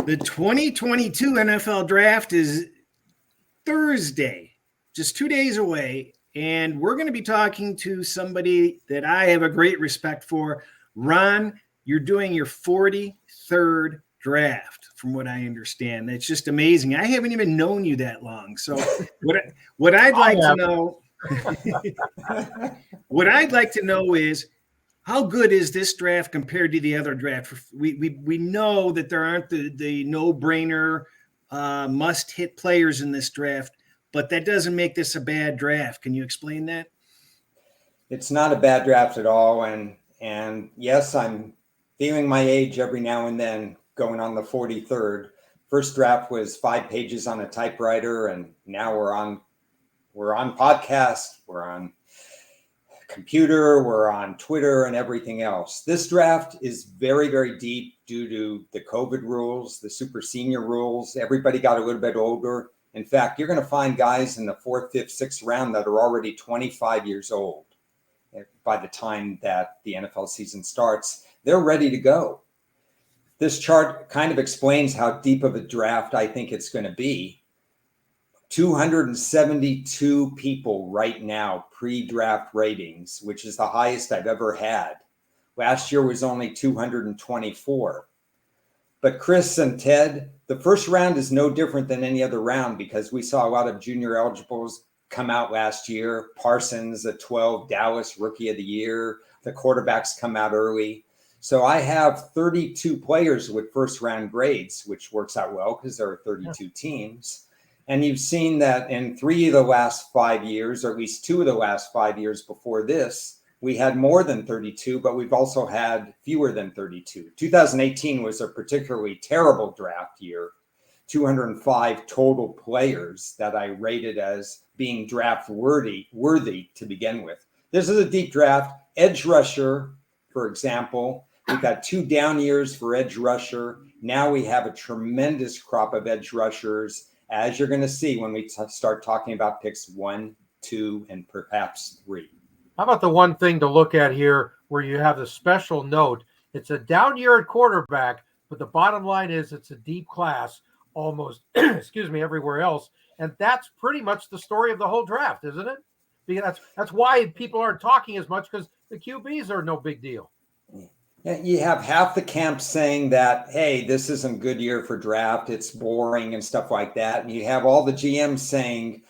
The 2022 NFL Draft is Thursday, just 2 days away, and we're going to be talking to somebody that I have a great respect for. Ron, you're doing your 43rd draft, from what I understand. That's just amazing. I haven't even known you that long. So what I'd like to know, what I'd like to know is, how good is this draft compared to the other draft? We know that there aren't the no-brainer must-hit players in this draft, but that doesn't make this a bad draft. Can you explain that? It's not a bad draft at all. And yes, I'm feeling my age every now and then, going on the 43rd. First draft was 5 pages on a typewriter, and now we're on podcast, we're on computer, we're on Twitter and everything else. This draft is very, very deep due to the COVID rules, the super senior rules. Everybody got a little bit older. In fact, you're going to find guys in the 4th, 5th, 6th round that are already 25 years old. By the time that the NFL season starts, they're ready to go. This chart kind of explains how deep of a draft I think it's going to be. 272 people right now, pre-draft ratings, which is the highest I've ever had. Last year was only 224. But Chris and Ted, the first round is no different than any other round because we saw a lot of junior eligibles come out last year. Parsons at 12, Dallas Rookie of the Year. The quarterbacks come out early. So I have 32 players with first round grades, which works out well because there are 32 teams. And you've seen that in 3 of the last 5 years, or at least 2 of the last 5 years before this, we had more than 32, but we've also had fewer than 32. 2018 was a particularly terrible draft year. 205 total players that I rated as being draft worthy to begin with. This is a deep draft. Edge rusher, for example, we've got 2 down years for edge rusher. Now we have a tremendous crop of edge rushers, as you're going to see when we start talking about picks 1, 2, and perhaps 3. How about the one thing to look at here where you have the special note? It's a down year at quarterback, but the bottom line is it's a deep class almost, everywhere else. And that's pretty much the story of the whole draft, isn't it? Because that's why people aren't talking as much, because the QBs are no big deal. You have half the camp saying that, hey, this isn't a good year for draft, it's boring and stuff like that. And you have all the GMs saying,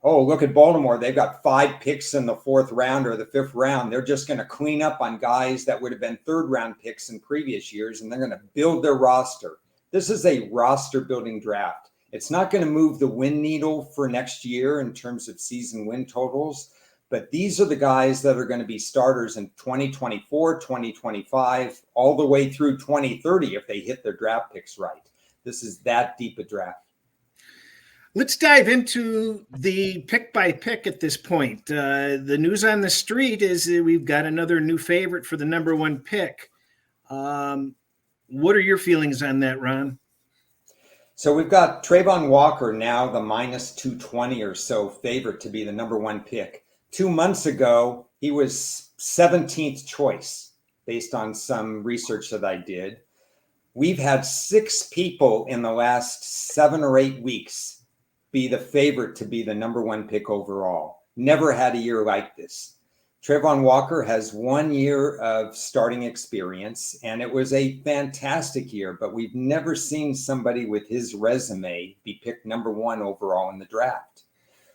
oh, look at Baltimore. They've got 5 picks in the 4th round or the 5th round. They're just going to clean up on guys that would have been 3rd round picks in previous years, and they're going to build their roster. This is a roster building draft. It's not going to move the win needle for next year in terms of season win totals. But these are the guys that are going to be starters in 2024, 2025, all the way through 2030 if they hit their draft picks right. This is that deep a draft. Let's dive into the pick by pick at this point. The news on the street is that we've got another new favorite for the number 1 pick. What are your feelings on that, Ron? So we've got Trayvon Walker now the minus 220 or so favorite to be the number 1 pick. 2 months ago, he was 17th choice based on some research that I did. We've had 6 people in the last 7 or 8 weeks be the favorite to be the number 1 pick overall. Never had a year like this. Trayvon Walker has 1 year of starting experience, and it was a fantastic year, but we've never seen somebody with his resume be picked number 1 overall in the draft.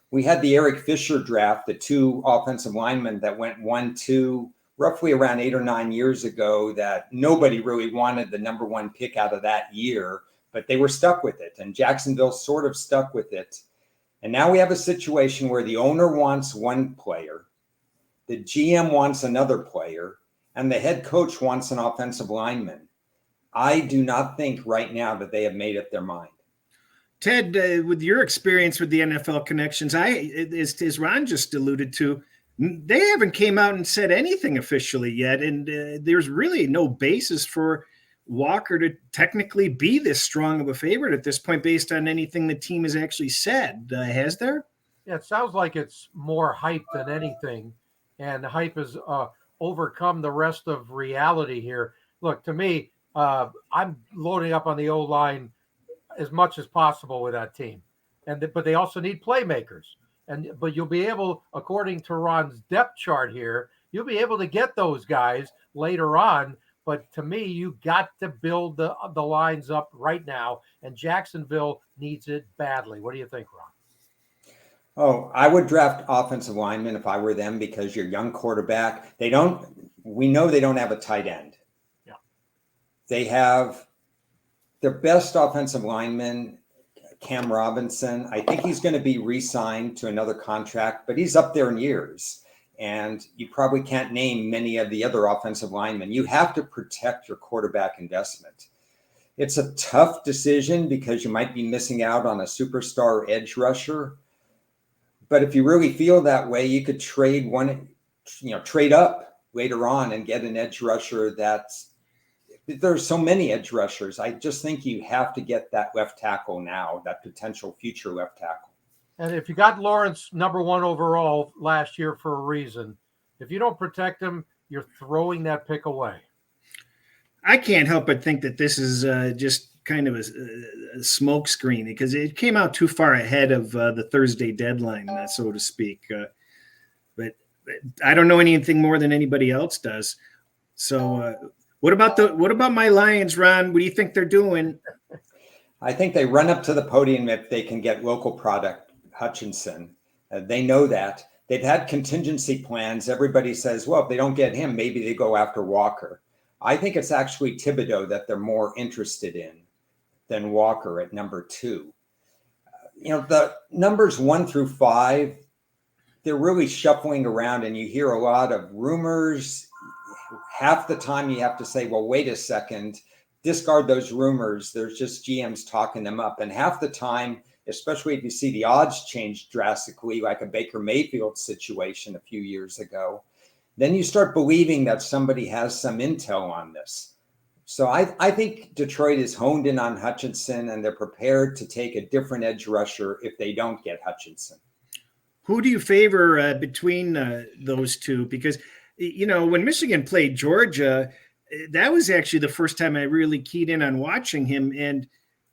We had the Eric Fisher draft, the 2 offensive linemen that went 1-2 roughly around 8 or 9 years ago, that nobody really wanted the number 1 pick out of that year, but they were stuck with it. And Jacksonville sort of stuck with it. And now we have a situation where the owner wants 1 player, the GM wants another player, and the head coach wants an offensive lineman. I do not think right now that they have made up their mind. Ted, with your experience with the NFL connections, as Ron just alluded to, they haven't came out and said anything officially yet, and there's really no basis for Walker to technically be this strong of a favorite at this point based on anything the team has actually said. Has there? Yeah, it sounds like it's more hype than anything, and hype has overcome the rest of reality here. Look, to me, I'm loading up on the O-line as much as possible with that team. But they also need playmakers. But you'll be able, according to Ron's depth chart here, you'll be able to get those guys later on. But to me, you got to build the lines up right now, and Jacksonville needs it badly. What do you think, Ron? Oh, I would draft offensive linemen if I were them, because your young quarterback, we know they don't have a tight end. Yeah. They have their best offensive lineman, Cam Robinson. I think he's going to be re-signed to another contract, but he's up there in years. And you probably can't name many of the other offensive linemen. You have to protect your quarterback investment. It's a tough decision because you might be missing out on a superstar edge rusher. But if you really feel that way, you could trade up later on and get an edge rusher. There's so many edge rushers. I just think you have to get that left tackle now, that potential future left tackle. And if you got Lawrence number 1 overall last year for a reason, if you don't protect him, you're throwing that pick away. I can't help but think that this is just kind of a smoke screen, because it came out too far ahead of the Thursday deadline, so to speak. But I don't know anything more than anybody else does. So what about my Lions, Ron? What do you think they're doing? I think they run up to the podium if they can get local product Hutchinson. They know that. They've had contingency plans. Everybody says, well, if they don't get him, maybe they go after Walker. I think it's actually Thibodeau that they're more interested in than Walker at number 2. The numbers 1 through 5, they're really shuffling around, and you hear a lot of rumors. Half the time you have to say, well, wait a second, discard those rumors. There's just GMs talking them up. And half the time, especially if you see the odds change drastically, like a Baker Mayfield situation a few years ago, then you start believing that somebody has some intel on this. So I think Detroit is honed in on Hutchinson, and they're prepared to take a different edge rusher if they don't get Hutchinson. Who do you favor between those two? Because, when Michigan played Georgia, that was actually the first time I really keyed in on watching him. And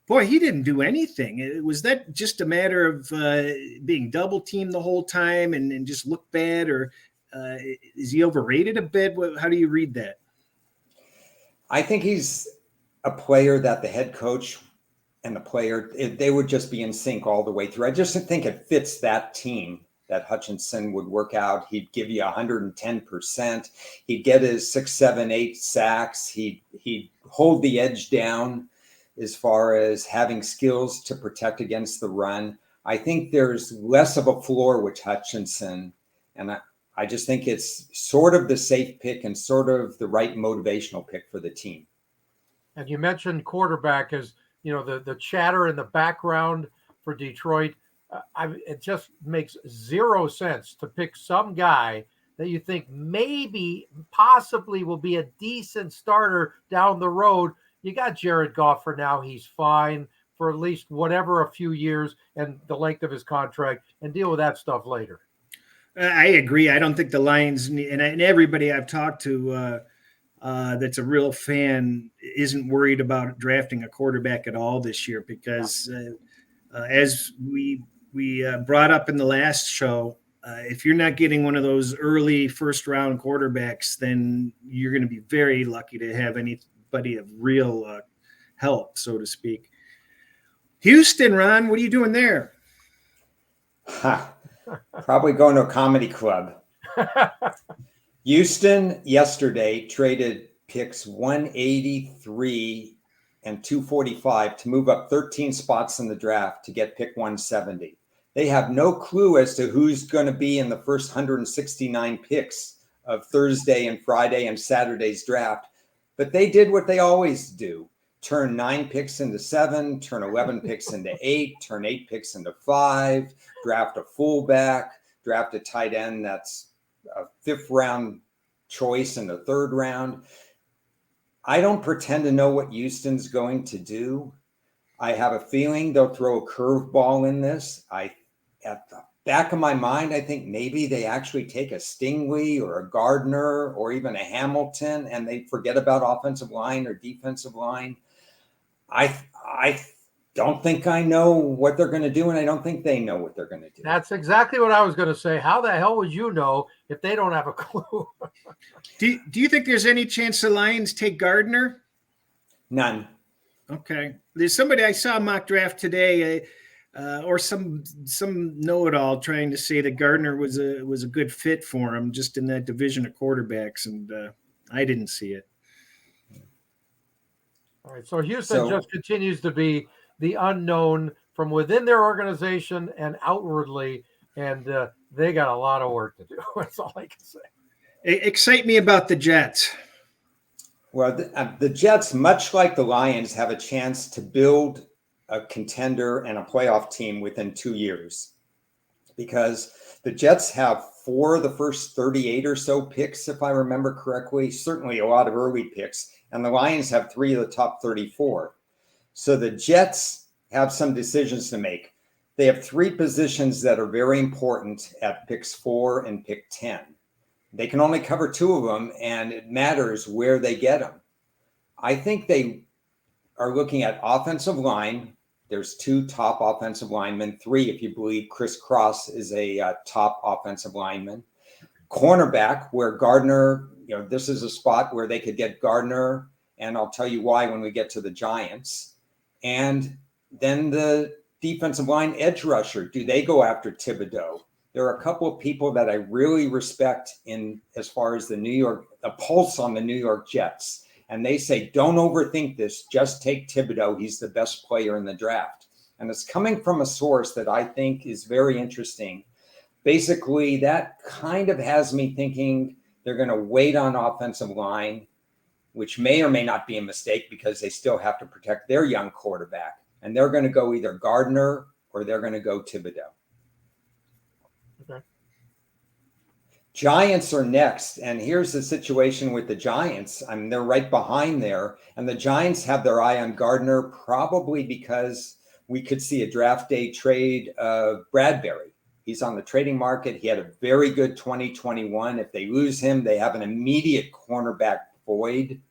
boy, he didn't do anything. Was that just a matter of being double teamed the whole time and just look bad, or is he overrated a bit? How do you read that? I think he's a player that the head coach and the player, they would just be in sync all the way through. I just think it fits that team that Hutchinson would work out. He'd give you 110%. He'd get his 6, 7, 8 sacks. He'd hold the edge down as far as having skills to protect against the run. I think there's less of a floor with Hutchinson, and I just think it's sort of the safe pick and sort of the right motivational pick for the team. And you mentioned quarterback as, the chatter in the background for Detroit. It just makes zero sense to pick some guy that you think maybe possibly will be a decent starter down the road. You got Jared Goff for now. He's fine for at least a few years and the length of his contract, and deal with that stuff later. I agree. I don't think the Lions, and everybody I've talked to that's a real fan, isn't worried about drafting a quarterback at all this year, because as we brought up in the last show, if you're not getting one of those early first-round quarterbacks, then you're going to be very lucky to have anybody of real help, so to speak. Houston, Ron, what are you doing there? Probably going to a comedy club. Houston yesterday traded picks 183 and 245 to move up 13 spots in the draft to get pick 170. They have no clue as to who's going to be in the first 169 picks of Thursday and Friday and Saturday's draft. But they did what they always do. Turn 9 picks into 7, turn 11 picks into 8, turn 8 picks into 5, draft a fullback, draft a tight end that's a 5th round choice in the 3rd round. I don't pretend to know what Houston's going to do. I have a feeling they'll throw a curveball in this. At the back of my mind, I think maybe they actually take a Stingley or a Gardner or even a Hamilton, and they forget about offensive line or defensive line. I don't think I know what they're going to do, and I don't think they know what they're going to do. That's exactly what I was going to say. How the hell would you know if they don't have a clue? Do you think there's any chance the Lions take Gardner? None. Okay. There's somebody I saw mock draft today, or some know-it-all trying to say that Gardner was a good fit for him just in that division of quarterbacks, and I didn't see it. All right. So Houston just continues to be the unknown from within their organization and outwardly, and they got a lot of work to do. That's all I can say. Excite me about the Jets. Well, the Jets, much like the Lions, have a chance to build a contender and a playoff team within 2 years, because the Jets have 4 of the first 38 or so picks, if I remember correctly, certainly a lot of early picks, and the Lions have 3 of the top 34. So the Jets have some decisions to make. They have 3 positions that are very important at picks 4 and pick 10. They can only cover 2 of them, and it matters where they get them. I think they are looking at offensive line. There's 2 top offensive linemen, 3 if you believe Chris Cross is a top offensive lineman. Cornerback, where Gardner, this is a spot where they could get Gardner, and I'll tell you why when we get to the Giants. And then the defensive line edge rusher, do they go after Thibodeau? There are a couple of people that I really respect in as far as the pulse on the New York Jets. And they say, don't overthink this. Just take Thibodeau. He's the best player in the draft. And it's coming from a source that I think is very interesting. Basically, that kind of has me thinking they're going to wait on offensive line, which may or may not be a mistake because they still have to protect their young quarterback. And they're going to go either Gardner or they're going to go Thibodeau. Okay. Giants are next, and here's the situation with the Giants. I mean, they're right behind there, and the Giants have their eye on Gardner probably because we could see a draft day trade of Bradbury. He's on the trading market. He had a very good 2021. If they lose him, they have an immediate cornerback void.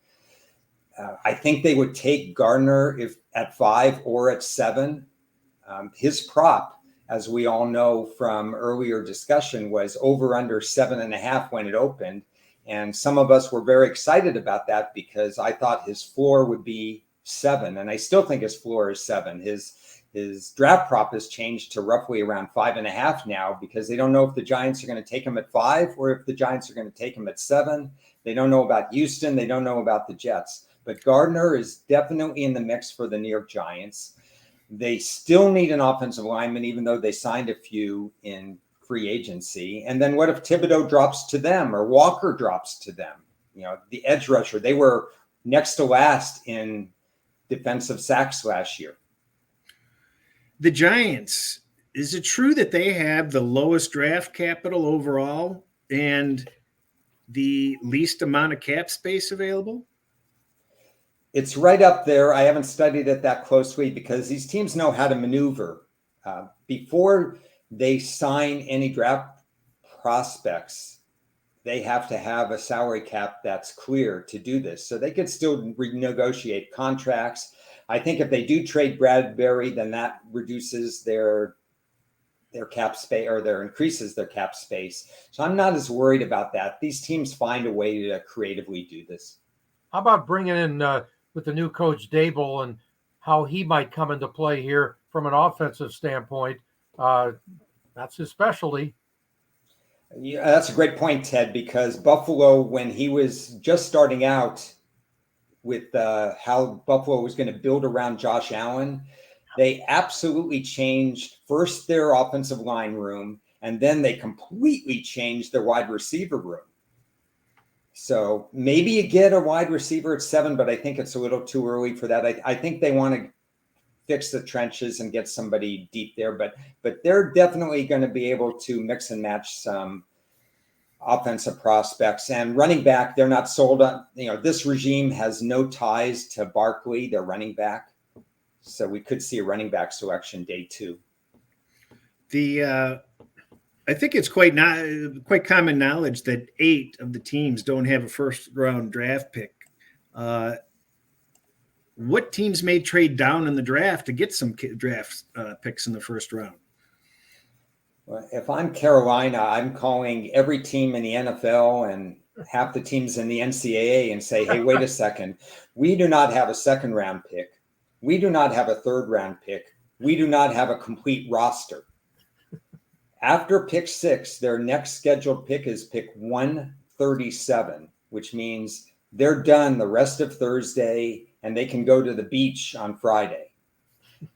I think they would take Gardner if at 5 or at 7. His prop, as we all know from earlier discussion, was over under 7.5 when it opened. And some of us were very excited about that because I thought his floor would be 7. And I still think his floor is 7. His draft prop has changed to roughly around 5.5 now because they don't know if the Giants are going to take him at 5 or if the Giants are going to take him at 7. They don't know about Houston. They don't know about the Jets. But Gardner is definitely in the mix for the New York Giants. They still need an offensive lineman, even though they signed a few in free agency. And then what if Thibodeau drops to them or Walker drops to them? The edge rusher, they were next to last in defensive sacks last year. The Giants, is it true that they have the lowest draft capital overall and the least amount of cap space available? It's right up there. I haven't studied it that closely because these teams know how to maneuver. Before they sign any draft prospects, they have to have a salary cap that's clear to do this. So they could still renegotiate contracts. I think if they do trade Bradbury, then that reduces their cap space or increases their cap space. So I'm not as worried about that. These teams find a way to creatively do this. How about bringing in with the new coach Dable and how he might come into play here from an offensive standpoint? That's his specialty. Yeah, that's a great point, Ted, because Buffalo, when he was just starting out with how Buffalo was going to build around Josh Allen, they absolutely changed first their offensive line room, and then they completely changed their wide receiver room. So maybe you get a wide receiver at 7, but I think it's a little too early for that. I think they want to fix the trenches and get somebody deep there, but they're definitely going to be able to mix and match some offensive prospects. And running back, they're not sold on. This regime has no ties to Barkley, their running back. So we could see a running back selection day 2. I think it's quite common knowledge that 8 of the teams don't have a first round draft pick. what teams may trade down in the draft to get some draft picks in the first round? Well, if I'm Carolina, I'm calling every team in the NFL and half the teams in the NCAA and say, hey, wait a second. We do not have a second round pick. We do not have a third round pick. We do not have a complete roster. After pick 6, their next scheduled pick is pick 137, which means they're done the rest of Thursday and they can go to the beach on Friday.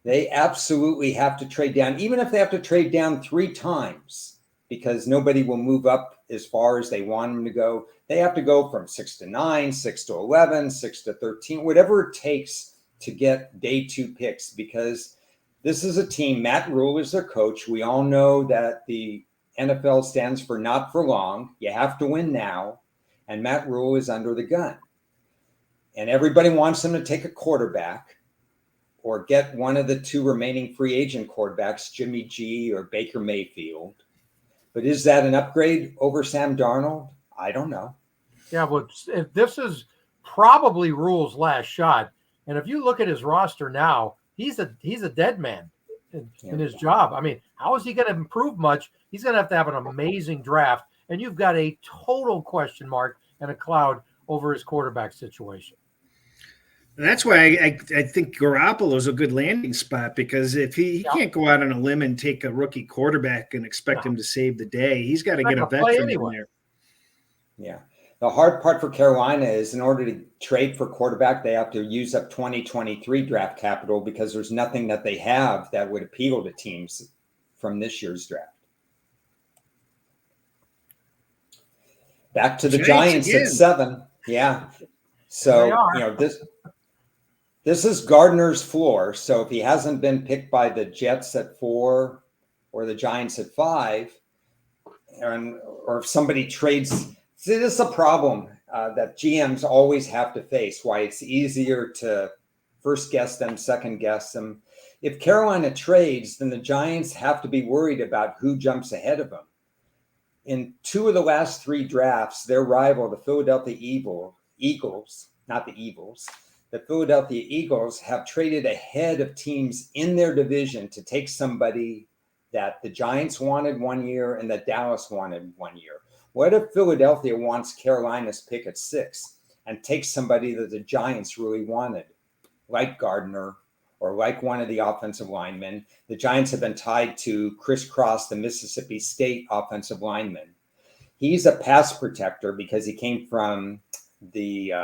They absolutely have to trade down, even if they have to trade down 3 times, because nobody will move up as far as they want them to go. They have to go from 6 to 9, 6 to 11, 6 to 13, whatever it takes to get day 2 picks, because this is a team. Matt Rule is their coach. We all know that the NFL stands for not for long. You have to win now. And Matt Rule is under the gun. And everybody wants him to take a quarterback or get one of the 2 remaining free agent quarterbacks, Jimmy G or Baker Mayfield. But is that an upgrade over Sam Darnold? I don't know. Yeah, but if this is probably Rule's last shot. And if you look at his roster now, he's a dead man in his job. I mean, how is he going to improve much? He's going to have an amazing draft. And you've got a total question mark and a cloud over his quarterback situation. And that's why I think Garoppolo is a good landing spot, because if he can't go out on a limb and take a rookie quarterback and expect him to save the day, he's got to get a veteran in there. Yeah. The hard part for Carolina is, in order to trade for quarterback, they have to use up 2023 draft capital, because there's nothing that they have that would appeal to teams from this year's draft. Back to the Giants at 7. Yeah. So, this is Gardner's floor. So if he hasn't been picked by the Jets at 4 or the Giants at 5, or if somebody trades. See, this is a problem that GMs always have to face, why it's easier to first guess them, second guess them. If Carolina trades, then the Giants have to be worried about who jumps ahead of them. In 2 of the last 3 drafts, their rival, the Philadelphia Eagles, not the Eagles, the Philadelphia Eagles have traded ahead of teams in their division to take somebody that the Giants wanted 1 year and that Dallas wanted 1 year. What if Philadelphia wants Carolina's pick at 6 and takes somebody that the Giants really wanted, like Gardner or like one of the offensive linemen? The Giants have been tied to Chris Cross, the Mississippi State offensive lineman. He's a pass protector because he came from the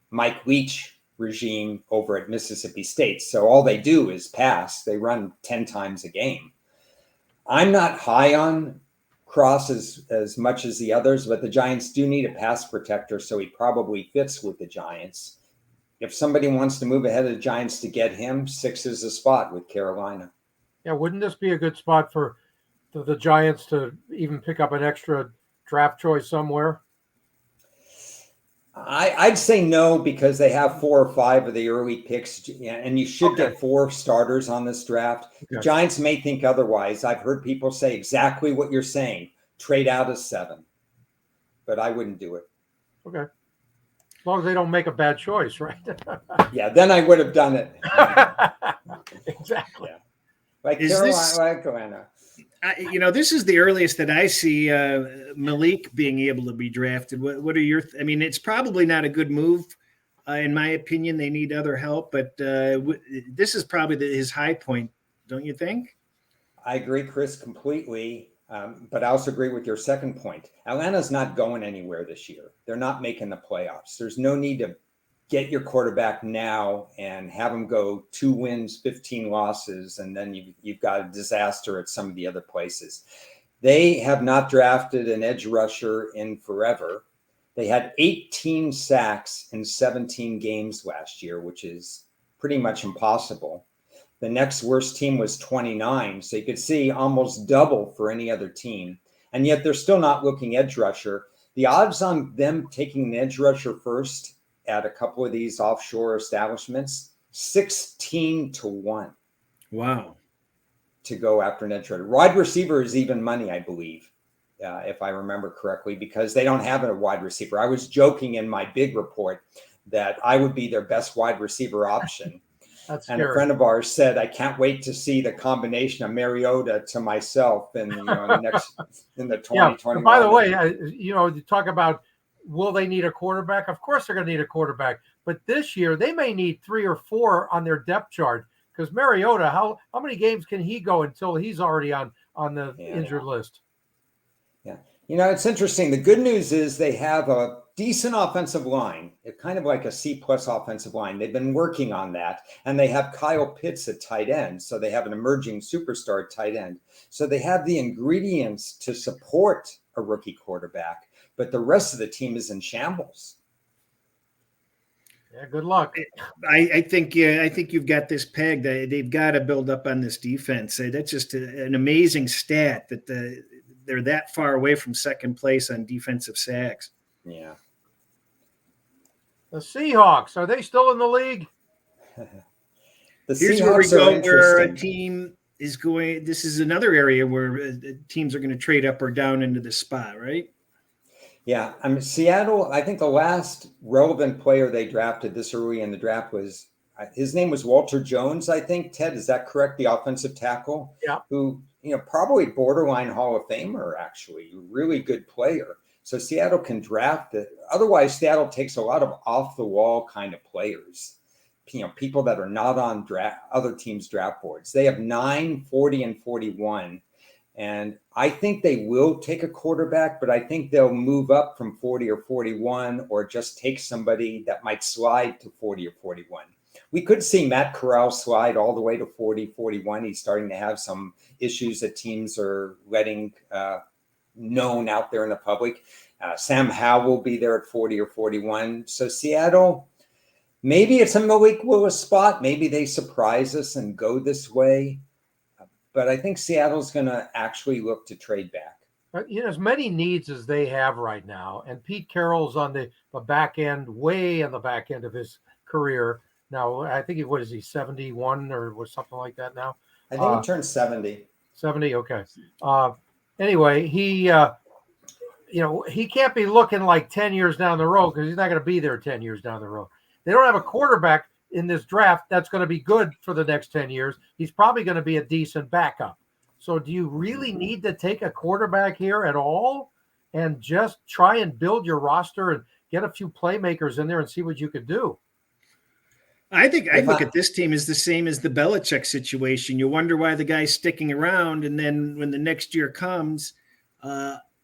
Mike Leach regime over at Mississippi State. So all they do is pass. They run 10 times a game. I'm not high on Cross as much as the others, but the Giants do need a pass protector, so he probably fits with the Giants. If somebody wants to move ahead of the Giants to get him, 6 is the spot with Carolina. Yeah, wouldn't this be a good spot for the Giants to even pick up an extra draft choice somewhere? I'd say no, because they have 4 or 5 of the early picks, and you should get 4 starters on this draft. The Giants may think otherwise. I've heard people say exactly what you're saying. Trade out of 7. But I wouldn't do it. Okay. As long as they don't make a bad choice, right? Yeah, then I would have done it. Exactly. Yeah. Like Carolina. This is the earliest that I see Malik being able to be drafted. What are your? I mean, it's probably not a good move, in my opinion. They need other help, but this is probably his high point, don't you think? I agree, Chris, completely. But I also agree with your second point. Atlanta's not going anywhere this year. They're not making the playoffs. There's no need to get your quarterback now and have him go 2 wins, 15 losses, and then you've got a disaster at some of the other places. They have not drafted an edge rusher in forever. They had 18 sacks in 17 games last year, which is pretty much impossible. The next worst team was 29, so you could see almost double for any other team. And yet they're still not looking edge rusher. The odds on them taking an edge rusher first at a couple of these offshore establishments, 16-1. Wow. To go after an edge rusher. Wide receiver is even money, I believe, if I remember correctly, because they don't have a wide receiver. I was joking in my big report that I would be their best wide receiver option. That's And a scary. friend of ours said, I can't wait to see the combination of Mariota to myself in the 2021. By the way, you talk about, will they need a quarterback? Of course they're going to need a quarterback. But this year they may need 3 or 4 on their depth chart, because Mariota, how many games can he go until he's already on the injured list? Yeah. It's interesting. The good news is they have a decent offensive line. It's kind of like a C+ offensive line. They've been working on that. And they have Kyle Pitts at tight end. So they have an emerging superstar at tight end. So they have the ingredients to support a rookie quarterback. But the rest of the team is in shambles. Yeah, good luck. I think you've got this pegged. They've got to build up on this defense. That's just an amazing stat that they're that far away from second place on defensive sacks. Yeah. The Seahawks, are they still in the league? Here's where we go, where a team is going. This is another area where teams are going to trade up or down into the spot, right? Yeah. Seattle, I think the last relevant player they drafted this early in the draft was, his name was Walter Jones, I think. Ted, is that correct? The offensive tackle? Yeah. Who, probably borderline Hall of Famer, actually. Really good player. So Seattle can draft it. Otherwise, Seattle takes a lot of off-the-wall kind of players. People that are not on other teams' draft boards. They have 9, 40, and 41. And I think they will take a quarterback, but I think they'll move up from 40 or 41, or just take somebody that might slide to 40 or 41. We could see Matt Corral slide all the way to 40, 41. He's starting to have some issues that teams are letting known out there in the public. Sam Howell will be there at 40 or 41. So Seattle, maybe it's a Malik Willis spot. Maybe they surprise us and go this way. But I think Seattle's going to actually look to trade back. As many needs as they have right now, and Pete Carroll's on the back end, way on the back end of his career. Now, I think, what is he, 71 or something like that now? I think he turned 70. 70, okay. Anyway, he can't be looking like 10 years down the road, because he's not going to be there 10 years down the road. They don't have a quarterback in this draft that's going to be good for the next 10 years. He's probably going to be a decent backup. So do you really need to take a quarterback here at all, and just try and build your roster and get a few playmakers in there and see what you could do? I think I look at this team as the same as the Belichick situation. You wonder why the guy's sticking around, and then when the next year comes,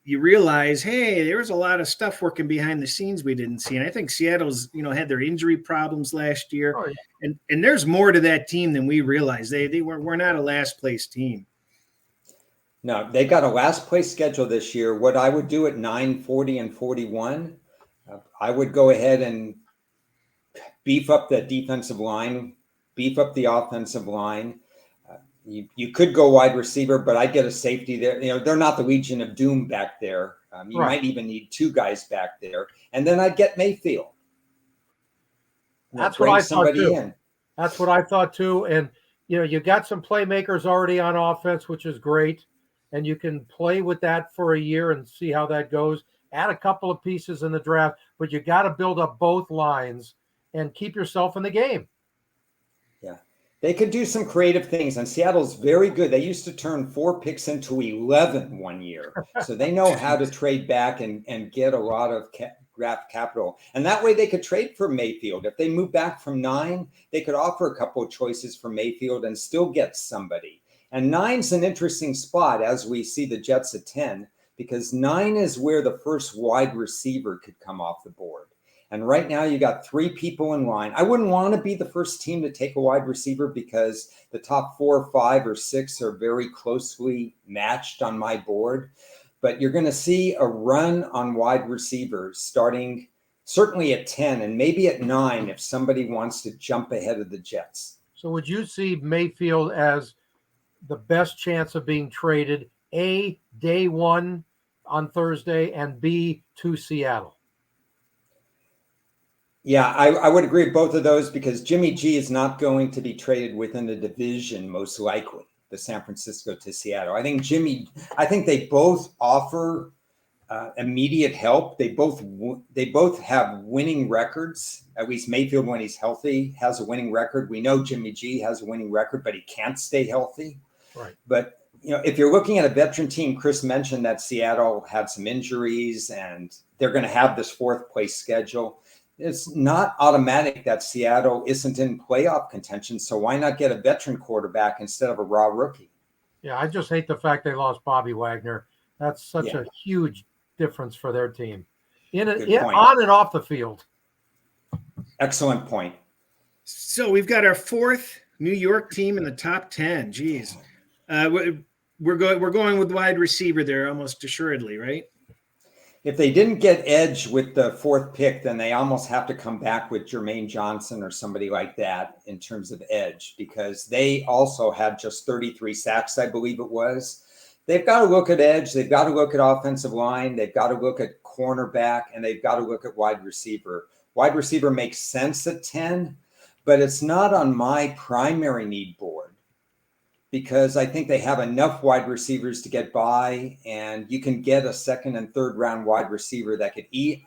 you realize, hey, there was a lot of stuff working behind the scenes we didn't see. And I think Seattle's, had their injury problems last year. Oh, yeah. And there's more to that team than we realize. We're not a last place team. No, they got a last place schedule this year. What I would do at 9, 40, and 41, I would go ahead and beef up the defensive line, beef up the offensive line. You could go wide receiver, but I'd get a safety there. They're not the Legion of Doom back there. You might even need 2 guys back there. And then I'd get Mayfield. That's what I thought too. That's what I thought too. And, you got some playmakers already on offense, which is great. And you can play with that for a year and see how that goes. Add a couple of pieces in the draft, but you got to build up both lines and keep yourself in the game. Yeah. They could do some creative things, and Seattle's very good. They used to turn 4 picks into 11 one year. So they know how to trade back and get a lot of draft capital. And that way they could trade for Mayfield. If they move back from 9, they could offer a couple of choices for Mayfield and still get somebody. And 9's an interesting spot as we see the Jets at 10, because 9 is where the first wide receiver could come off the board. And right now you got 3 people in line. I wouldn't want to be the first team to take a wide receiver, because the top 4, 5, or 6 are very closely matched on my board. But you're going to see a run on wide receivers starting certainly at 10 and maybe at 9 if somebody wants to jump ahead of the Jets. So would you see Mayfield as the best chance of being traded, A, day 1 on Thursday, and B, to Seattle? Yeah, I would agree with both of those, because Jimmy G is not going to be traded within the division, most likely, the San Francisco to Seattle. I think they both offer immediate help. They both have winning records. At least Mayfield, when he's healthy, has a winning record. We know Jimmy G has a winning record, but he can't stay healthy. Right. But if you're looking at a veteran team, Chris mentioned that Seattle had some injuries and they're going to have this fourth place schedule. It's not automatic that Seattle isn't in playoff contention. So why not get a veteran quarterback instead of a raw rookie? Yeah, I just hate the fact they lost Bobby Wagner. That's such a huge difference for their team, on and off the field. Excellent point. So we've got our fourth New York team in the top 10. Geez, we're going with wide receiver there almost assuredly, right? If they didn't get edge with the fourth pick, then they almost have to come back with Jermaine Johnson or somebody like that in terms of edge, because they also had just 33 sacks, I believe it was. They've got to look at edge. They've got to look at offensive line. They've got to look at cornerback, and they've got to look at wide receiver. Wide receiver makes sense at 10, but it's not on my primary need board, because I think they have enough wide receivers to get by, and you can get a second and third round wide receiver that could eat.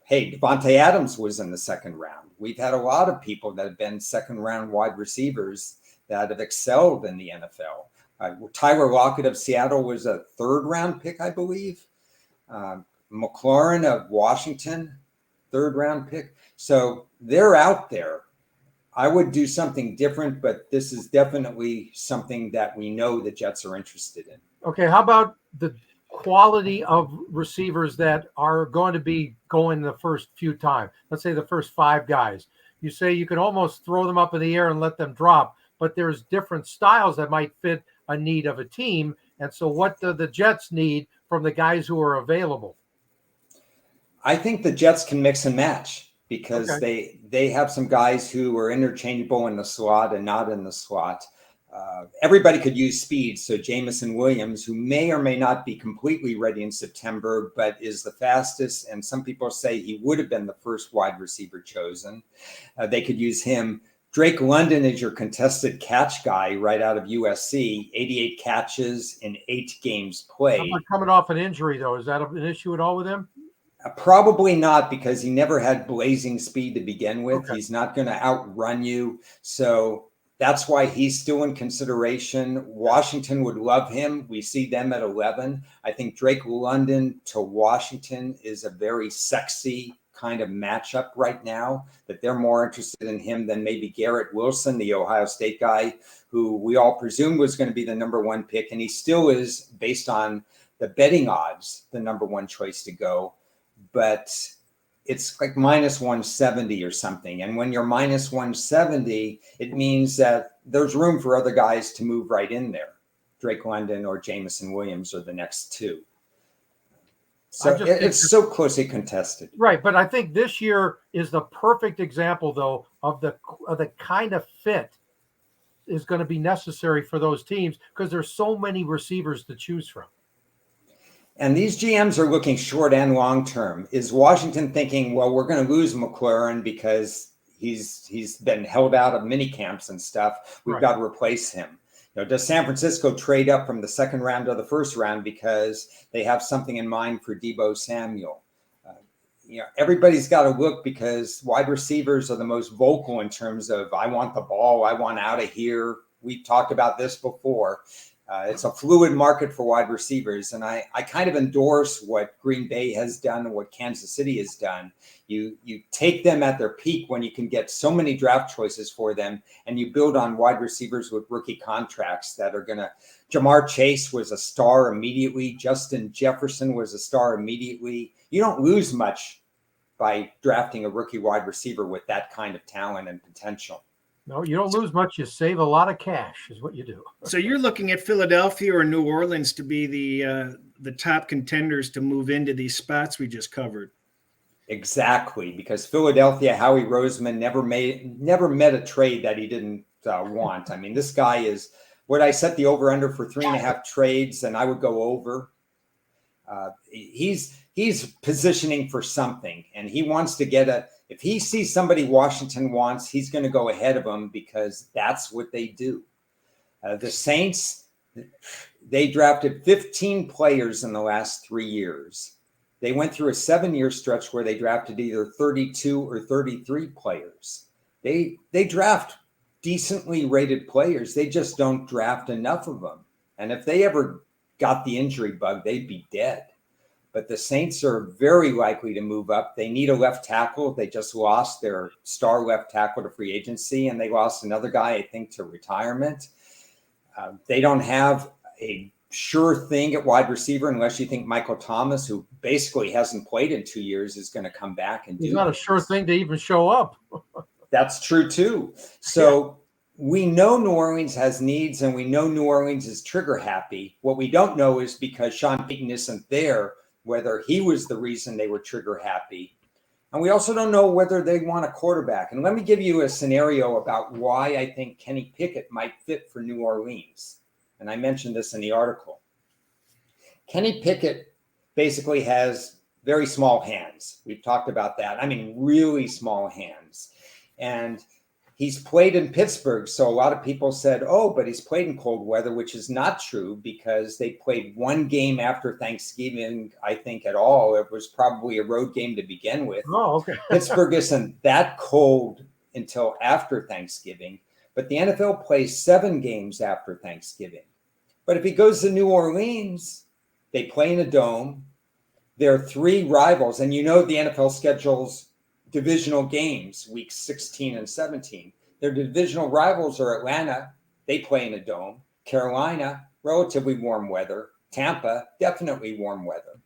Hey, Devontae Adams was in the second round. We've had a lot of people that have been second round wide receivers that have excelled in the NFL. Tyler Lockett of Seattle was a third round pick, I believe. McLaurin of Washington, third round pick. So they're out there. I would do something different, but this is definitely something that we know the Jets are interested in. Okay, how about the quality of receivers that are going to be going the first few times? Let's say the first 5 guys. You say you can almost throw them up in the air and let them drop, but there's different styles that might fit a need of a team. And so what do the Jets need from the guys who are available? I think the Jets can mix and match, because they have some guys who are interchangeable in the slot and not in the slot. Everybody could use speed. So Jamison Williams, who may or may not be completely ready in September, but is the fastest, and some people say he would have been the first wide receiver chosen. They could use him. Drake London is your contested catch guy right out of USC, 88 catches in 8 games played. How about coming off an injury, though? Is that an issue at all with him? Probably not, because he never had blazing speed to begin with. Okay. He's not going to outrun you. So that's why he's still in consideration. Washington would love him. We see them at 11. I think Drake London to Washington is a very sexy kind of matchup right now, that they're more interested in him than maybe Garrett Wilson, the Ohio State guy, who we all presumed was going to be the number 1 pick. And he still is, based on the betting odds, the number 1 choice to go. But it's like minus 170 or something. And when you're minus 170, it means that there's room for other guys to move right in there. Drake London or Jamison Williams are the next 2. So it's so closely contested. Right. But I think this year is the perfect example, though, of the kind of fit is going to be necessary for those teams, because there's so many receivers to choose from. And these GMs are looking short and long term. Is Washington thinking, well, we're going to lose McLaurin because he's been held out of mini camps and stuff. We've got to replace him. Does San Francisco trade up from the second round to the first round because they have something in mind for Deebo Samuel? Everybody's got to look, because wide receivers are the most vocal in terms of, I want the ball, I want out of here. We've talked about this before. It's a fluid market for wide receivers, and I kind of endorse what Green Bay has done and what Kansas City has done. You take them at their peak when you can get so many draft choices for them, and you build on wide receivers with rookie contracts that are going to – Jamar Chase was a star immediately. Justin Jefferson was a star immediately. You don't lose much by drafting a rookie wide receiver with that kind of talent and potential. No, you don't lose much. You save a lot of cash is what you do. So you're looking at Philadelphia or New Orleans to be the top contenders to move into these spots we just covered. Exactly, because Philadelphia, Howie Roseman never met a trade that he didn't want. I mean, this guy is – would I set the over-under for 3.5 trades, and I would go over. He's positioning for something, and he wants to get if he sees somebody Washington wants, he's going to go ahead of them, because that's what they do. The Saints, they drafted 15 players in the last 3 years. They went through a 7-year stretch where they drafted either 32 or 33 players. They draft decently rated players. They just don't draft enough of them. And if they ever got the injury bug, they'd be dead. But the Saints are very likely to move up. They need a left tackle. They just lost their star left tackle to free agency, and they lost another guy, I think, to retirement. They don't have a sure thing at wide receiver unless you think Michael Thomas, who basically hasn't played in 2 years, is going to come back and do. He's not a sure thing to even show up. That's true too. So we know New Orleans has needs, and we know New Orleans is trigger happy. What we don't know is, because Sean Payton isn't there, whether he was the reason they were trigger happy. And we also don't know whether they want a quarterback. And let me give you a scenario about why I think Kenny Pickett might fit for New Orleans. And I mentioned this in the article. Kenny Pickett basically has very small hands. We've talked about that. I mean, really small hands. And he's played in Pittsburgh. So a lot of people said, oh, but he's played in cold weather, which is not true, because they played one game after Thanksgiving, I think, at all. It was probably a road game to begin with. Oh, okay. Pittsburgh isn't that cold until after Thanksgiving, but the NFL plays 7 games after Thanksgiving. But if he goes to New Orleans, they play in a dome. There are 3 rivals, and you know the NFL schedules divisional games, weeks 16 and 17. Their divisional rivals are Atlanta. They play in a dome. Carolina, relatively warm weather. Tampa, definitely warm weather.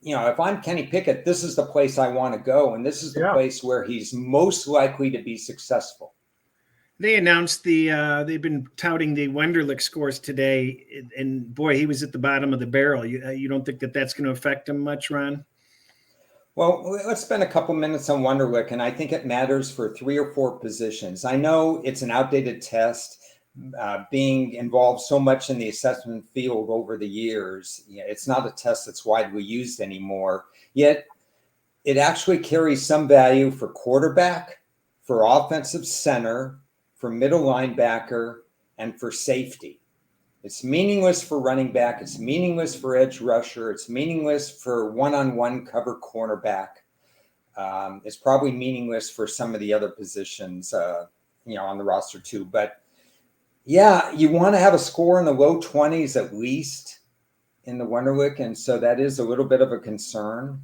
You know, if I'm Kenny Pickett, this is the place I want to go, and this is the place where he's most likely to be successful. They announced they've been touting the Wonderlic scores today, and boy, he was at the bottom of the barrel. You don't think that that's going to affect him much, Ron? Well, let's spend a couple minutes on Wonderlic, and I think it matters for 3 or 4 positions. I know it's an outdated test, being involved so much in the assessment field over the years. It's not a test that's widely used anymore, yet it actually carries some value for quarterback, for offensive center, for middle linebacker, and for safety. It's meaningless for running back. It's meaningless for edge rusher. It's meaningless for one-on-one cover cornerback. It's probably meaningless for some of the other positions, on the roster too. But yeah, you want to have a score in the low 20s at least in the Wonderlic, and so that is a little bit of a concern.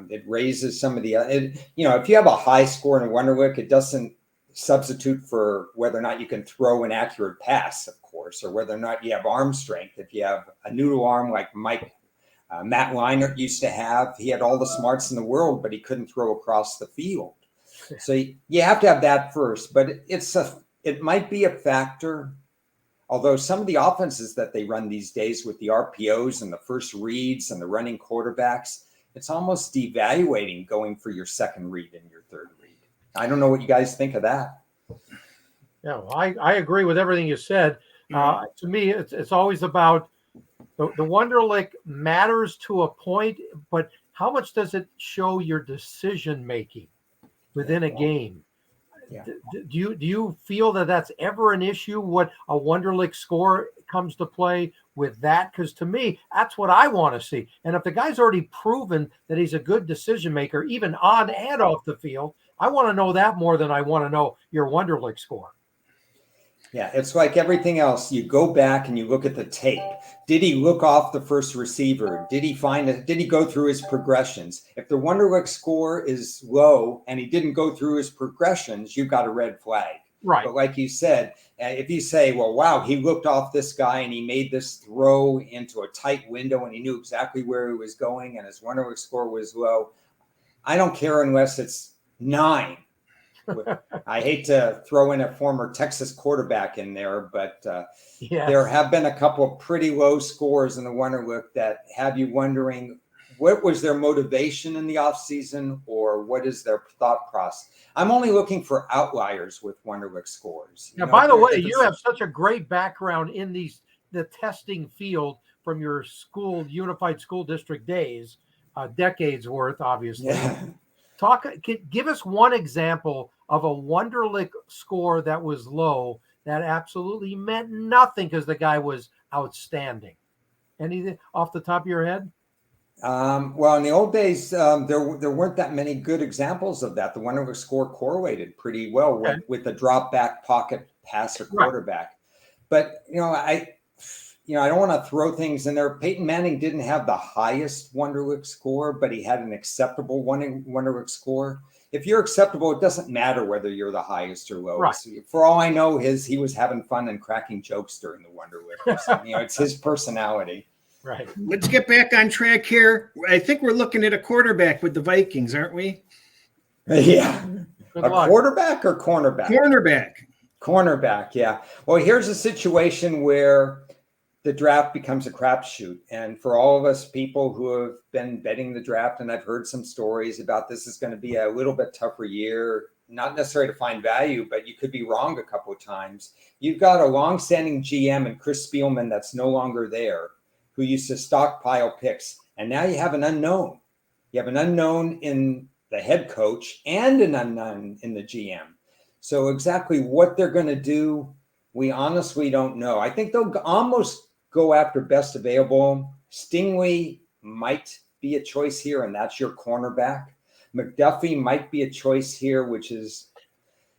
It raises some of the, if you have a high score in a Wonderlic, it doesn't substitute for whether or not you can throw an accurate pass, of course, or whether or not you have arm strength. If you have a noodle arm like Matt Leinart used to have, he had all the smarts in the world, but he couldn't throw across the field. So you have to have that first, but it might be a factor. Although some of the offenses that they run these days with the RPOs and the first reads and the running quarterbacks, it's almost devaluating going for your second read and your third read. I don't know what you guys think of that. Yeah, well, I agree with everything you said. To me, it's always about the Wonderlic matters to a point, but how much does it show your decision making within a game? Yeah. Do you feel that that's ever an issue? What a Wonderlic score comes to play with that? Because to me, that's what I want to see. And if the guy's already proven that he's a good decision maker, even on and off the field, I want to know that more than I want to know your Wonderlic score. Yeah, it's like everything else. You go back and you look at the tape. Did he look off the first receiver? Did he go through his progressions? If the Wonderlic score is low and he didn't go through his progressions, you've got a red flag. Right. But like you said, if you say, well, wow, he looked off this guy and he made this throw into a tight window and he knew exactly where he was going and his Wonderlic score was low, I don't care unless it's 9. I hate to throw in a former Texas quarterback in there, but there have been a couple of pretty low scores in the Wonderlic that have you wondering, what was their motivation in the offseason, or what is their thought process? I'm only looking for outliers with Wonderlic scores. Now, by the way, you have such a great background in the testing field from your unified school district days, decades worth, obviously. Yeah. Give us one example of a Wonderlic score that was low that absolutely meant nothing because the guy was outstanding. Anything off the top of your head? Well, in the old days, there weren't that many good examples of that. The winner score correlated pretty well Okay. with the drop back pocket passer Right. quarterback. But I don't want to throw things in there. Peyton Manning didn't have the highest Wonderlic score, but he had an acceptable Wonderlic score. If you're acceptable, it doesn't matter whether you're the highest or lowest. Right. For all I know, he was having fun and cracking jokes during the Wonderlic. It's his personality. Right. Let's get back on track here. I think we're looking at a quarterback with the Vikings, aren't we? Yeah. Good A luck. quarterback or cornerback? Cornerback, yeah. Well, here's a situation where the draft becomes a crapshoot. And for all of us people who have been betting the draft, and I've heard some stories about this is going to be a little bit tougher year, not necessarily to find value, but you could be wrong a couple of times. You've got a longstanding GM and Chris Spielman that's no longer there, who used to stockpile picks. And now you have an unknown. You have an unknown in the head coach and an unknown in the GM. So exactly what they're going to do, we honestly don't know. I think they'll almost go after best available. Stingley might be a choice here, and that's your cornerback. McDuffie might be a choice here, which is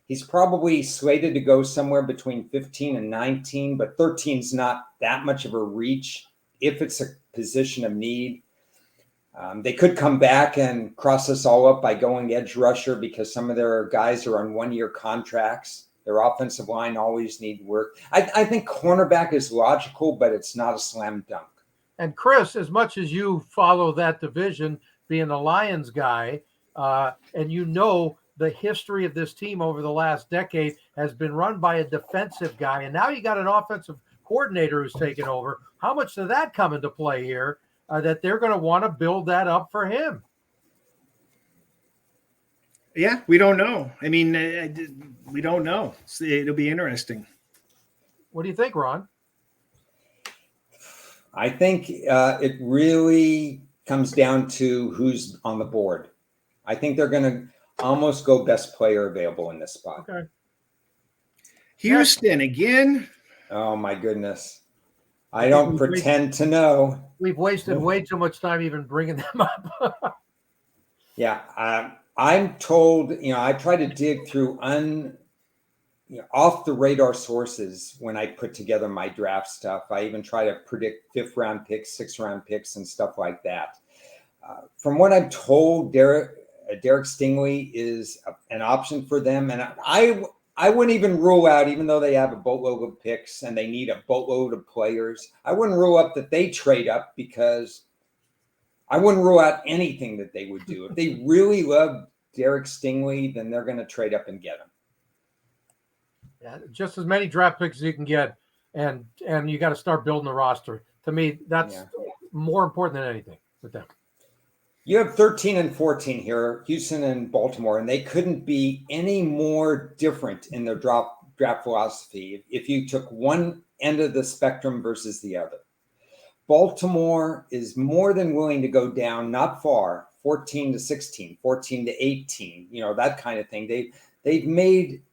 he's probably slated to go somewhere between 15 and 19, but 13 is not that much of a reach if it's a position of need. They could come back and cross us all up by going edge rusher because some of their guys are on one-year contracts. Their offensive line always need work. I think cornerback is logical, but it's not a slam dunk. And Chris, as much as you follow that division, being a Lions guy, and you know the history of this team over the last decade has been run by a defensive guy, and now you got an offensive coordinator who's taken over. How much does that come into play here? That they're going to want to build that up for him. Yeah, we don't know. I mean, we don't know. So it'll be interesting. What do you think, Ron? I think it really comes down to who's on the board. I think they're going to almost go best player available in this spot. Okay. Houston again. Oh, my goodness. I don't pretend to know. We've wasted way too much time even bringing them up. Yeah. I'm told, I try to dig through off the radar sources when I put together my draft stuff. I even try to predict 5th round picks, 6th round picks, and stuff like that. From what I'm told, Derek Stingley is an option for them. And I wouldn't even rule out, even though they have a boatload of picks and they need a boatload of players, I wouldn't rule out that they trade up, because I wouldn't rule out anything that they would do. If they really love Derek Stingley, then they're going to trade up and get him. Yeah, just as many draft picks as you can get, and you got to start building the roster. To me, that's more important than anything with them. You have 13 and 14 here, Houston and Baltimore, and they couldn't be any more different in their draft philosophy if you took one end of the spectrum versus the other. Baltimore is more than willing to go down, not far, 14 to 16, 14 to 18, that kind of thing. They've made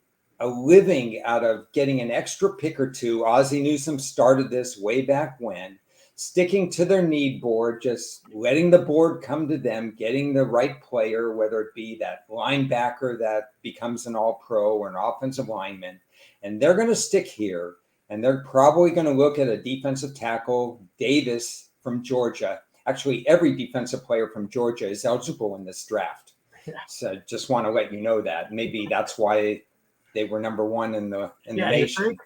a living out of getting an extra pick or two. Ozzie Newsome started this way back when, sticking to their need board, just letting the board come to them, getting the right player, whether it be that linebacker that becomes an all-pro or an offensive lineman. And they're going to stick here, and they're probably going to look at a defensive tackle, Davis from Georgia. Actually, every defensive player from Georgia is eligible in this draft. Yeah. So just want to let you know that. Maybe that's why they were number one in the nation.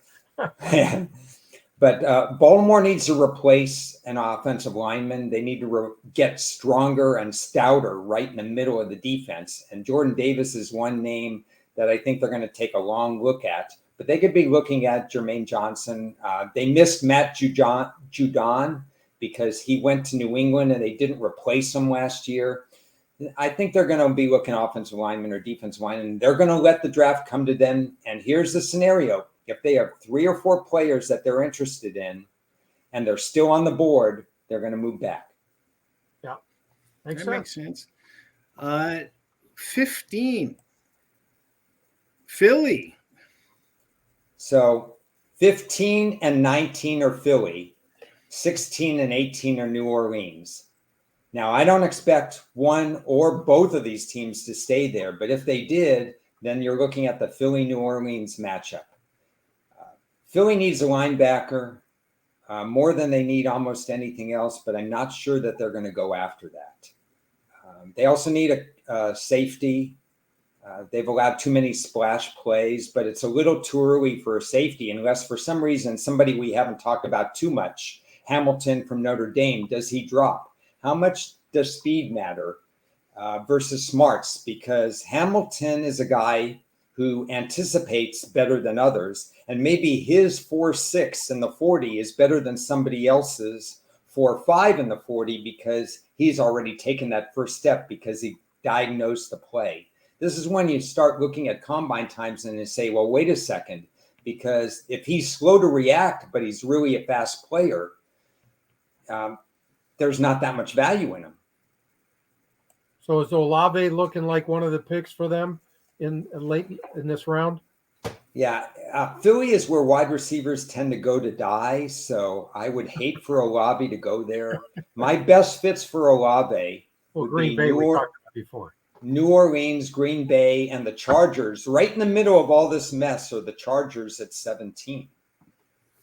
But Baltimore needs to replace an offensive lineman. They need to get stronger and stouter right in the middle of the defense. And Jordan Davis is one name that I think they're going to take a long look at. But they could be looking at Jermaine Johnson. They missed Matt Judon because he went to New England and they didn't replace him last year. I think they're going to be looking offensive lineman or defensive lineman. They're going to let the draft come to them. And here's the scenario. If they have 3 or 4 players that they're interested in and they're still on the board, they're going to move back. Yeah. Makes sense. 15. Philly. So 15 and 19 are Philly. 16 and 18 are New Orleans. Now, I don't expect one or both of these teams to stay there, but if they did, then you're looking at the Philly-New Orleans matchup. Philly needs a linebacker more than they need almost anything else, but I'm not sure that they're going to go after that. They also need a safety. They've allowed too many splash plays, but it's a little too early for a safety unless for some reason somebody we haven't talked about too much, Hamilton from Notre Dame, does he drop? How much does speed matter versus smarts? Because Hamilton is a guy who anticipates better than others, and maybe his 4.6 in the 40 is better than somebody else's 4.5 in the 40 because he's already taken that first step because he diagnosed the play. This is when you start looking at combine times and you say, well, wait a second, because if he's slow to react, but he's really a fast player, there's not that much value in him. So is Olave looking like one of the picks for them in late in this round? Yeah, Philly is where wide receivers tend to go to die, so I would hate for Olave to go there. My best fits for Olave would Green be Bay we talked about before. New Orleans, Green Bay, and the Chargers. Right in the middle of all this mess are the Chargers at 17.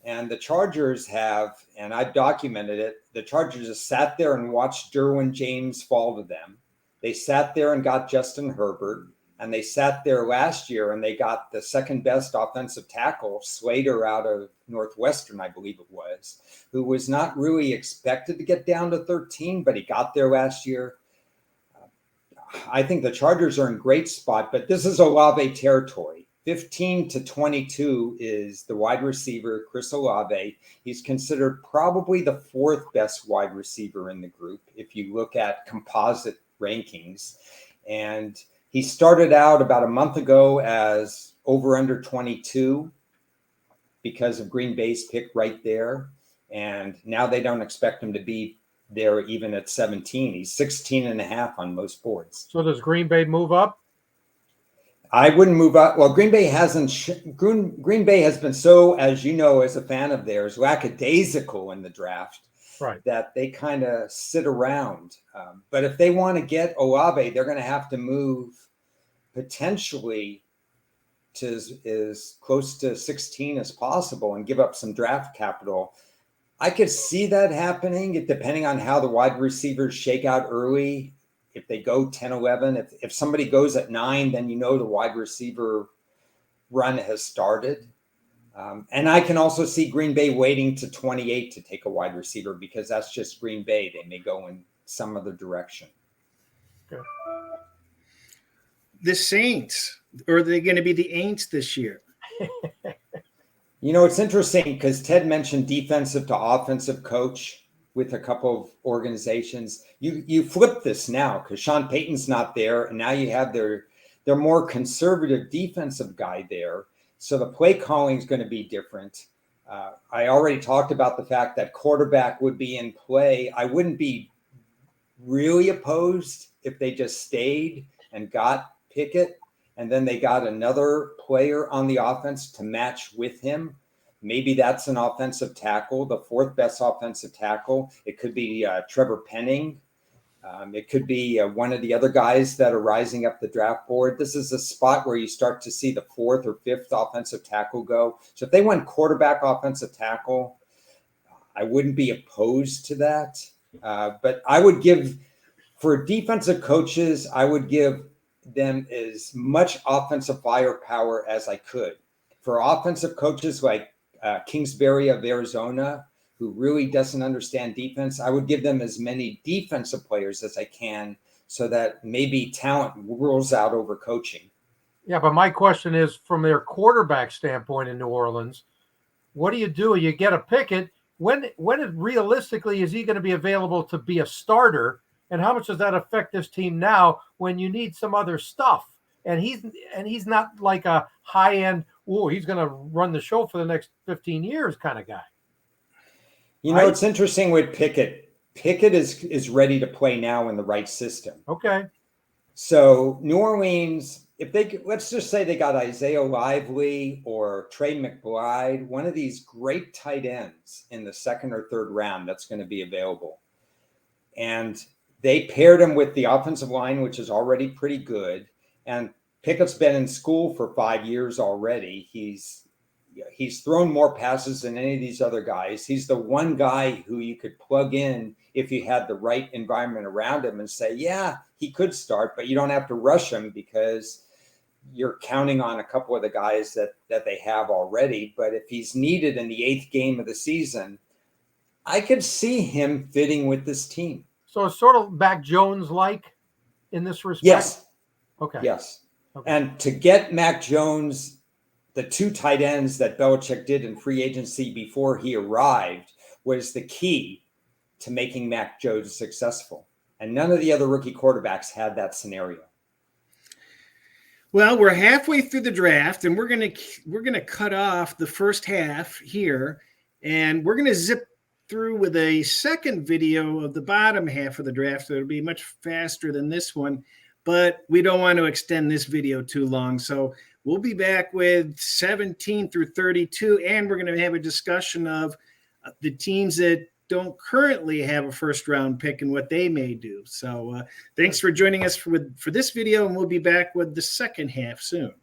And the Chargers have, and I've documented it, the Chargers just sat there and watched Derwin James fall to them. They sat there and got Justin Herbert. And they sat there last year and they got the second best offensive tackle, Slater out of Northwestern, I believe it was, who was not really expected to get down to 13, but he got there last year. I think the Chargers are in great spot, but this is Olave territory. 15 to 22 is the wide receiver, Chris Olave. He's considered probably the fourth best wide receiver in the group if you look at composite rankings. And he started out about a month ago as over under 22 because of Green Bay's pick right there. And now they don't expect him to be there even at 17. He's 16 and a half on most boards. So does Green Bay move up? I wouldn't move up. Well, Green Bay hasn't. Green Bay has been so, as you know, as a fan of theirs, lackadaisical in the draft, right? That they kind of sit around. But if they want to get Olave, they're going to have to move potentially to as close to 16 as possible and give up some draft capital. I could see that happening, depending on how the wide receivers shake out early. If they go 10, 11, if somebody goes at 9, then you know the wide receiver run has started. And I can also see Green Bay waiting to 28 to take a wide receiver because that's just Green Bay. They may go in some other direction. Okay. The Saints, or are they going to be the Aints this year? You know, it's interesting because Ted mentioned defensive to offensive coach with a couple of organizations. You flip this now because Sean Payton's not there, and now you have their more conservative defensive guy there. So the play calling is going to be different. I already talked about the fact that quarterback would be in play. I wouldn't be really opposed if they just stayed and got Pickett, and then they got another player on the offense to match with him. Maybe that's an offensive tackle, the fourth best offensive tackle. It could be Trevor Penning. It could be one of the other guys that are rising up the draft board. This is a spot where you start to see the fourth or fifth offensive tackle go. So if they went quarterback offensive tackle, I wouldn't be opposed to that. But I would give, for defensive coaches, I would give them as much offensive firepower as I could. For offensive coaches like Kingsbury of Arizona, who really doesn't understand defense, I would give them as many defensive players as I can so that maybe talent rules out over coaching. Yeah, but my question is, from their quarterback standpoint in New Orleans, what do? You get a Pickett. When realistically is he going to be available to be a starter? And how much does that affect this team now when you need some other stuff? And he's not like a high-end, he's going to run the show for the next 15 years kind of guy. You know, It's interesting with Pickett. Pickett is ready to play now in the right system. Okay. So New Orleans, let's just say they got Isaiah Lively or Trey McBride, one of these great tight ends in the second or third round that's going to be available. And they paired him with the offensive line, which is already pretty good. And Pickett's been in school for 5 years already. He's thrown more passes than any of these other guys. He's the one guy who you could plug in if you had the right environment around him and say, yeah, he could start, but you don't have to rush him because you're counting on a couple of the guys that they have already. But if he's needed in the 8th game of the season, I could see him fitting with this team. So it's sort of Mac Jones-like in this respect? Yes. Okay. Yes. Okay. And to get Mac Jones, the 2 tight ends that Belichick did in free agency before he arrived was the key to making Mac Jones successful. And none of the other rookie quarterbacks had that scenario. Well, we're halfway through the draft, and we're gonna cut off the first half here, and we're gonna zip through with a second video of the bottom half of the draft. So it'll be much faster than this one, but we don't want to extend this video too long. So we'll be back with 17 through 32, and we're going to have a discussion of the teams that don't currently have a first-round pick and what they may do. So thanks for joining us for this video, and we'll be back with the second half soon.